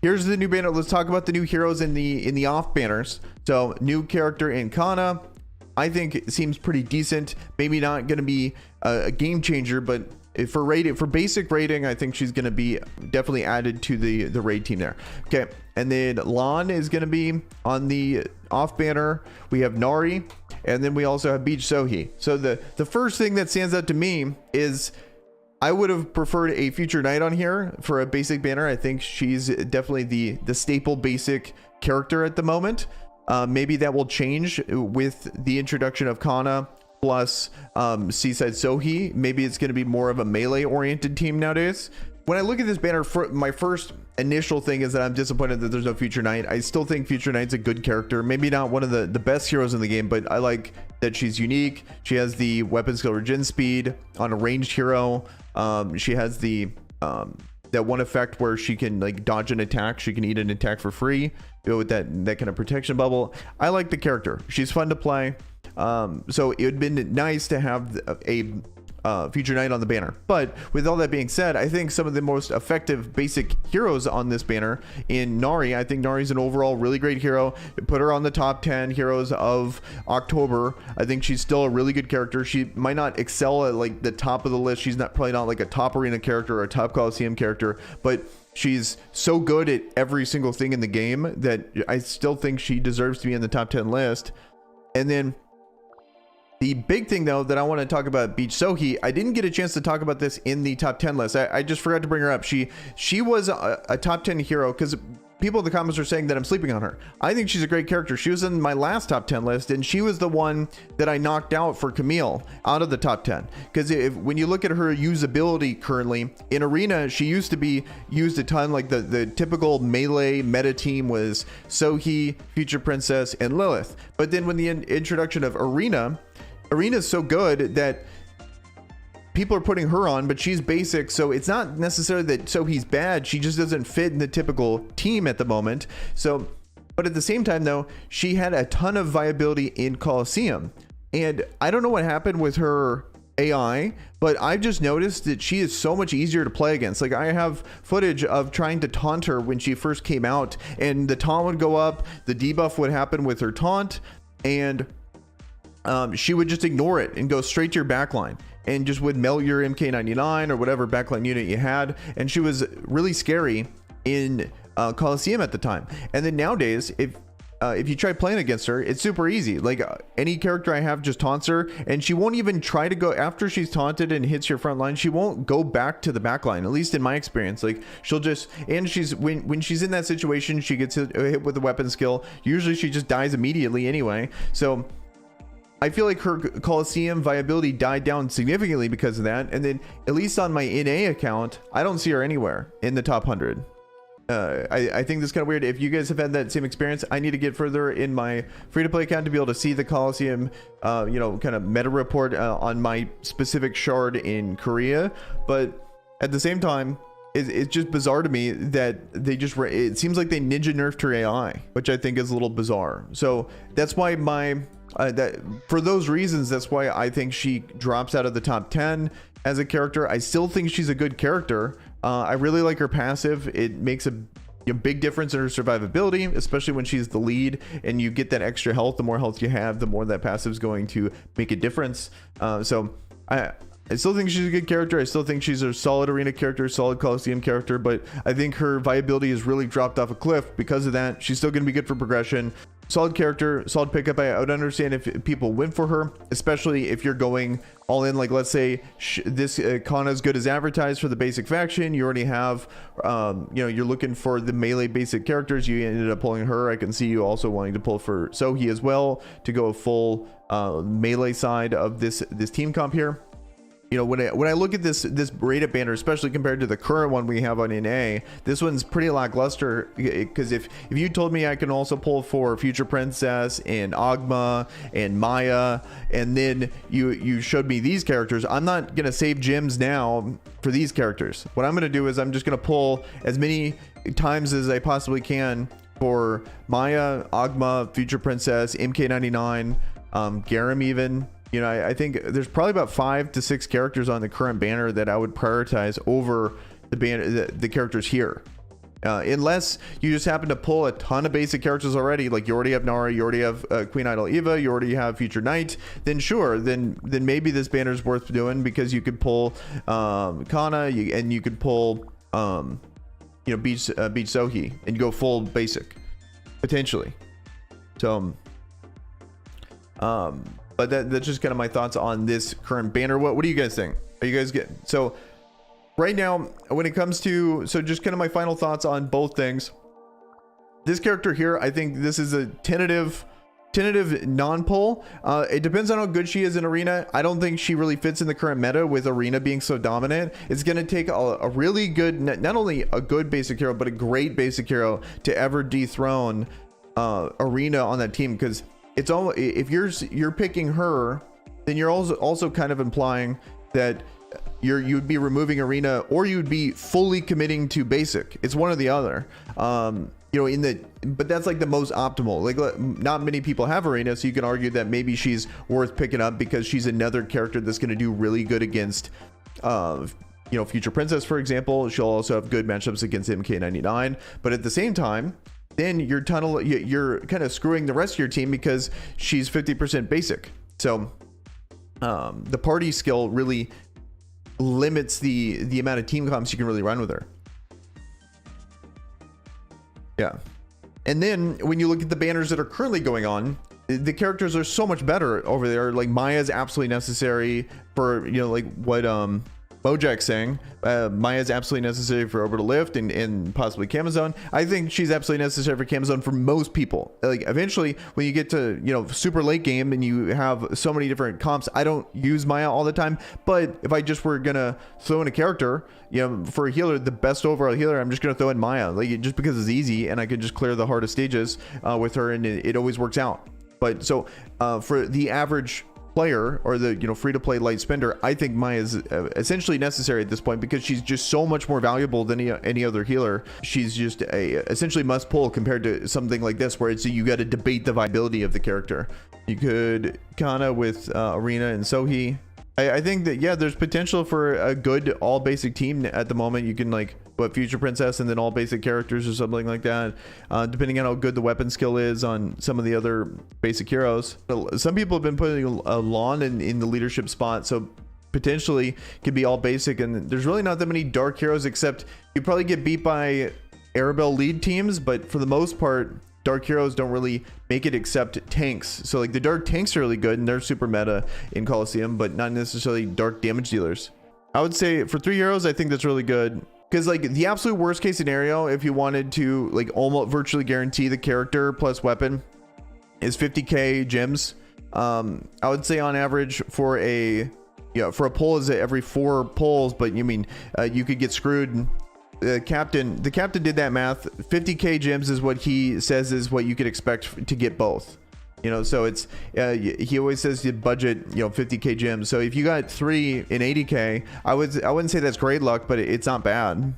here's the new banner. Let's talk about the new heroes in the off banners. So new character in Kana, I think it seems pretty decent. Maybe not going to be a game changer, but for rating, for basic rating, I think she's going to be definitely added to the raid team there. Okay, and then Lan is going to be on the off banner. We have Nari, and then we also have Beach Sohi. So the first thing that stands out to me is I would have preferred a Future Knight on here for a basic banner. I think she's definitely the staple basic character at the moment. Maybe that will change with the introduction of Kana plus Seaside Sohi. Maybe it's going to be more of a melee oriented team nowadays. When I look at this banner, my first initial thing is that I'm disappointed that there's no Future Knight. I still think Future Knight's a good character. Maybe not one of the best heroes in the game, but I like that she's unique. She has the weapon skill regen speed on a ranged hero. She has the that one effect where she can like dodge an attack. She can eat an attack for free, with that kind of protection bubble. I like the character. She's fun to play. So it would have been nice to have a Future Knight on the banner. But with all that being said, I think some of the most effective basic heroes on this banner in Nari, I think Nari's an overall really great hero. Put her on the top 10 heroes of October. I think she's still a really good character. She might not excel at like the top of the list. She's probably not like a top arena character or a top Coliseum character, but she's so good at every single thing in the game that I still think she deserves to be in the top 10 list. And then the big thing though that I want to talk about Beach Sohi, I didn't get a chance to talk about this in the top 10 list. I just forgot to bring her up. She was a top 10 hero because people in the comments are saying that I'm sleeping on her. I think she's a great character. She was in my last top 10 list, and she was the one that I knocked out for Camille out of the top 10. Because when you look at her usability currently in Arena, she used to be used a ton. Like the typical melee meta team was Sohi, Future Princess, and Lilith. But then when the introduction of Arena is so good that people are putting her on, but she's basic, so it's not necessarily that Sohi's bad. She just doesn't fit in the typical team at the moment. So, but at the same time though, she had a ton of viability in Coliseum, and I don't know what happened with her AI, but I've just noticed that she is so much easier to play against. Like I have footage of trying to taunt her when she first came out, and the taunt would go up, the debuff would happen with her taunt, and she would just ignore it and go straight to your backline and just would melt your MK99 or whatever backline unit you had. And she was really scary in Coliseum at the time. And then nowadays, if you try playing against her, it's super easy. Like any character I have just taunts her, and she won't even try to go after she's taunted and hits your front line. She won't go back to the back line, at least in my experience. Like she'll just, and she's when she's in that situation, she gets hit with a weapon skill. Usually she just dies immediately anyway. So I feel like her Coliseum viability died down significantly because of that. And then at least on my NA account, I don't see her anywhere in the top 100. I think this is kind of weird. If you guys have had that same experience, I need to get further in my free-to-play account to be able to see the Coliseum, kind of meta report on my specific shard in Korea. But at the same time, it's just bizarre to me that it seems like they ninja nerfed her AI, which I think is a little bizarre. So that's why for those reasons, that's why I think she drops out of the top 10 as a character. I still think she's a good character. I really like her passive. It makes a big difference in her survivability, especially when she's the lead and you get that extra health. The more health you have, the more that passive is going to make a difference. So I still think she's a good character. I still think she's a solid arena character, solid Coliseum character, but I think her viability has really dropped off a cliff because of that. She's still going to be good for progression. Solid character, solid pickup. I would understand if people went for her, especially if you're going all in. Like let's say this Kana is good as advertised for the basic faction. You already have, you're looking for the melee basic characters. You ended up pulling her. I can see you also wanting to pull for Sohi as well to go full melee side of this team comp here. When I look at this rated banner, especially compared to the current one we have on NA, this one's pretty lackluster. Because if you told me I can also pull for Future Princess and Agma and Maya, and then you showed me these characters, I'm not gonna save gems now for these characters. What I'm gonna do is I'm just gonna pull as many times as I possibly can for Maya, Agma, Future Princess, MK99, Garam even. I think there's probably about 5 to 6 characters on the current banner that I would prioritize over the banner, the characters here. Unless you just happen to pull a ton of basic characters already, like you already have Nara, you already have Queen Idol Eva, you already have Future Knight, then sure, then maybe this banner is worth doing, because you could pull Kana, and you could pull Beach Sohi and go full basic potentially. So but that's just kind of my thoughts on this current banner. What do you guys think? Are you guys getting so? Right now, when it comes to, so just kind of my final thoughts on both things. This character here, I think this is a tentative non-pull. It depends on how good she is in Arena. I don't think she really fits in the current meta with Arena being so dominant. It's going to take a really good, not only a good basic hero, but a great basic hero to ever dethrone Arena on that team. Because it's all, if you're picking her, then you're also kind of implying that you'd be removing Arena, or you'd be fully committing to basic. It's one or the other. But that's like the most optimal. Like, not many people have Arena, so you can argue that maybe she's worth picking up because she's another character that's going to do really good against Future Princess, for example. She'll also have good matchups against MK99, but at the same time, then you're kind of screwing the rest of your team because she's 50% basic. So the party skill really limits the amount of team comps you can really run with her. Yeah. And then when you look at the banners that are currently going on, the characters are so much better over there. Like, Maya is absolutely necessary for, like what Mojack's saying. Maya is absolutely necessary for Orbital Lift and possibly Camazone. I think she's absolutely necessary for Camazone for most people. Like, eventually when you get to super late game and you have so many different comps, I don't use Maya all the time, but if I just were gonna throw in a character for a healer, the best overall healer, I'm just gonna throw in Maya, like, just because it's easy and I can just clear the hardest stages with her, and it always works out. But so for the average player, or the free to play light spender, I think Maya is essentially necessary at this point, because she's just so much more valuable than any other healer. She's just essentially must pull compared to something like this, where it's you got to debate the viability of the character. You could Kana with Arena and Sohi. I think that, yeah, there's potential for a good all basic team at the moment. You can Future Princess and then all basic characters or something like that, depending on how good the weapon skill is on some of the other basic heroes. Some people have been putting a Lawn in the leadership spot, so potentially could be all basic. And there's really not that many dark heroes, except you probably get beat by Arabelle lead teams, but for the most part, dark heroes don't really make it except tanks. So like the dark tanks are really good and they're super meta in Coliseum, but not necessarily dark damage dealers. I would say for 3 heroes, I think that's really good. Because like the absolute worst case scenario, if you wanted to like almost virtually guarantee the character plus weapon, is 50k gems. I would say on average for a pull is every 4 pulls, but you could get screwed. The captain did that math. 50k gems is what he says is what you could expect to get both. So it's he always says the budget 50k gems. So if you got 3 in 80k, I wouldn't say that's great luck, but it's not bad.